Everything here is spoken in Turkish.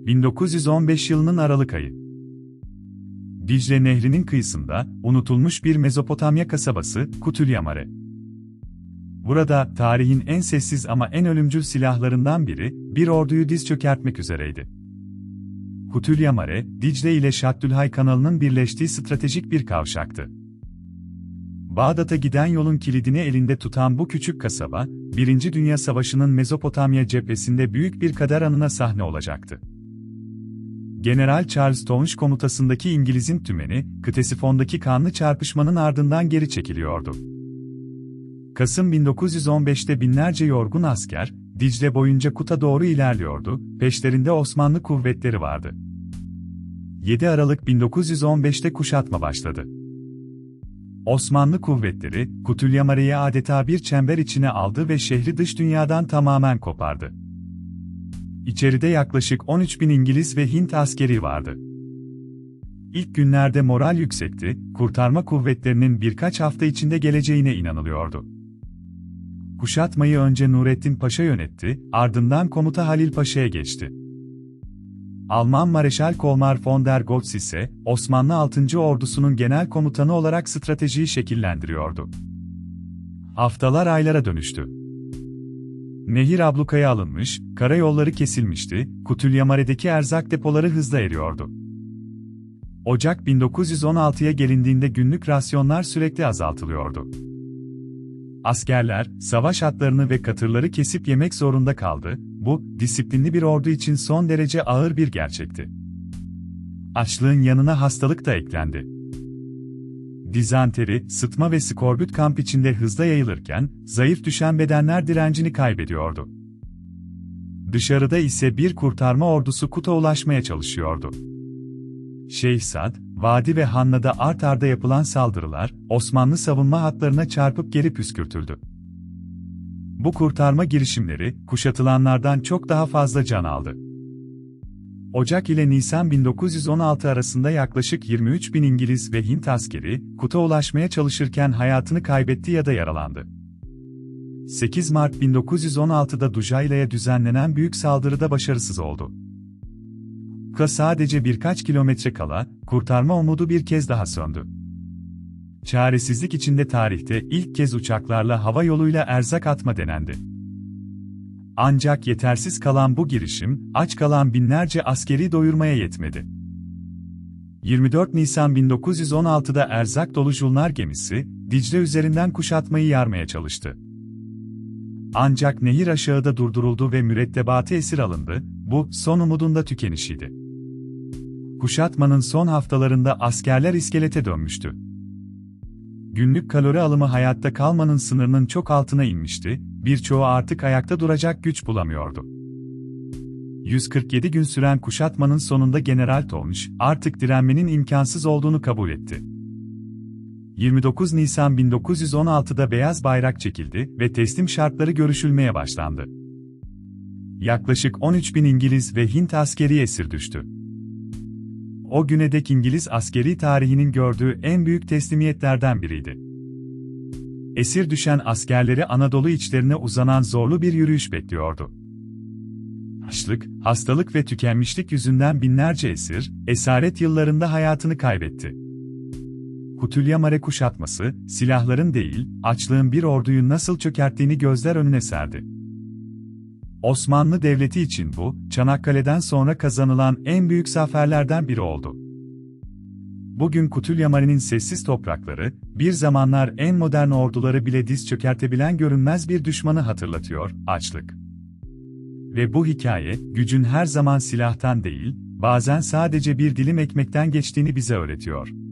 1915 yılının Aralık ayı. Dicle Nehri'nin kıyısında, unutulmuş bir Mezopotamya kasabası, Kütülyamare. Burada, tarihin en sessiz ama en ölümcül silahlarından biri, bir orduyu diz çökertmek üzereydi. Kütülyamare, Dicle ile Şaddülhay kanalının birleştiği stratejik bir kavşaktı. Bağdat'a giden yolun kilidini elinde tutan bu küçük kasaba, Birinci Dünya Savaşı'nın Mezopotamya cephesinde büyük bir kader anına sahne olacaktı. General Charles Townsend komutasındaki İngiliz'in tümeni, Ktesifon'daki kanlı çarpışmanın ardından geri çekiliyordu. Kasım 1915'te binlerce yorgun asker, Dicle boyunca Kut'a doğru ilerliyordu, peşlerinde Osmanlı kuvvetleri vardı. 7 Aralık 1915'te kuşatma başladı. Osmanlı kuvvetleri, Kütülyamare'yi adeta bir çember içine aldı ve şehri dış dünyadan tamamen kopardı. İçeride yaklaşık 13.000 İngiliz ve Hint askeri vardı. İlk günlerde moral yüksekti, kurtarma kuvvetlerinin birkaç hafta içinde geleceğine inanılıyordu. Kuşatmayı önce Nurettin Paşa yönetti, ardından komuta Halil Paşa'ya geçti. Alman Mareşal Kolmar von der Goltz ise, Osmanlı 6. Ordusu'nun genel komutanı olarak stratejiyi şekillendiriyordu. Haftalar aylara dönüştü. Nehir ablukaya alınmış, karayolları kesilmişti, Kütülyamare'deki erzak depoları hızla eriyordu. Ocak 1916'ya gelindiğinde günlük rasyonlar sürekli azaltılıyordu. Askerler, savaş atlarını ve katırları kesip yemek zorunda kaldı, bu, disiplinli bir ordu için son derece ağır bir gerçekti. Açlığın yanına hastalık da eklendi. Dizanteri, sıtma ve skorbut kamp içinde hızla yayılırken, zayıf düşen bedenler direncini kaybediyordu. Dışarıda ise bir kurtarma ordusu Kut'a ulaşmaya çalışıyordu. Şeyh Sad, Vadi ve Hanna'da art arda yapılan saldırılar, Osmanlı savunma hatlarına çarpıp geri püskürtüldü. Bu kurtarma girişimleri, kuşatılanlardan çok daha fazla can aldı. Ocak ile Nisan 1916 arasında yaklaşık 23.000 İngiliz ve Hint askeri, Kut'a ulaşmaya çalışırken hayatını kaybetti ya da yaralandı. 8 Mart 1916'da Dujaila'ya düzenlenen büyük saldırıda başarısız oldu. Kut'a sadece birkaç kilometre kala, kurtarma umudu bir kez daha söndü. Çaresizlik içinde tarihte ilk kez uçaklarla hava yoluyla erzak atma denendi. Ancak yetersiz kalan bu girişim, aç kalan binlerce askeri doyurmaya yetmedi. 24 Nisan 1916'da erzak dolu Julnar gemisi, Dicle üzerinden kuşatmayı yarmaya çalıştı. Ancak nehir aşağıda durduruldu ve mürettebatı esir alındı, bu, son umudun da tükenişiydi. Kuşatmanın son haftalarında askerler iskelete dönmüştü. Günlük kalori alımı hayatta kalmanın sınırının çok altına inmişti, birçoğu artık ayakta duracak güç bulamıyordu. 147 gün süren kuşatmanın sonunda General Townsend, artık direnmenin imkansız olduğunu kabul etti. 29 Nisan 1916'da beyaz bayrak çekildi ve teslim şartları görüşülmeye başlandı. Yaklaşık 13.000 İngiliz ve Hint askeri esir düştü. O güne dek İngiliz askeri tarihinin gördüğü en büyük teslimiyetlerden biriydi. Esir düşen askerleri Anadolu içlerine uzanan zorlu bir yürüyüş bekliyordu. Açlık, hastalık ve tükenmişlik yüzünden binlerce esir, esaret yıllarında hayatını kaybetti. Kütülyamare kuşatması, silahların değil, açlığın bir orduyu nasıl çökerttiğini gözler önüne serdi. Osmanlı Devleti için bu, Çanakkale'den sonra kazanılan en büyük zaferlerden biri oldu. Bugün Kütülyamare'nin sessiz toprakları, bir zamanlar en modern orduları bile diz çökertebilen görünmez bir düşmanı hatırlatıyor, açlık. Ve bu hikaye, gücün her zaman silahtan değil, bazen sadece bir dilim ekmekten geçtiğini bize öğretiyor.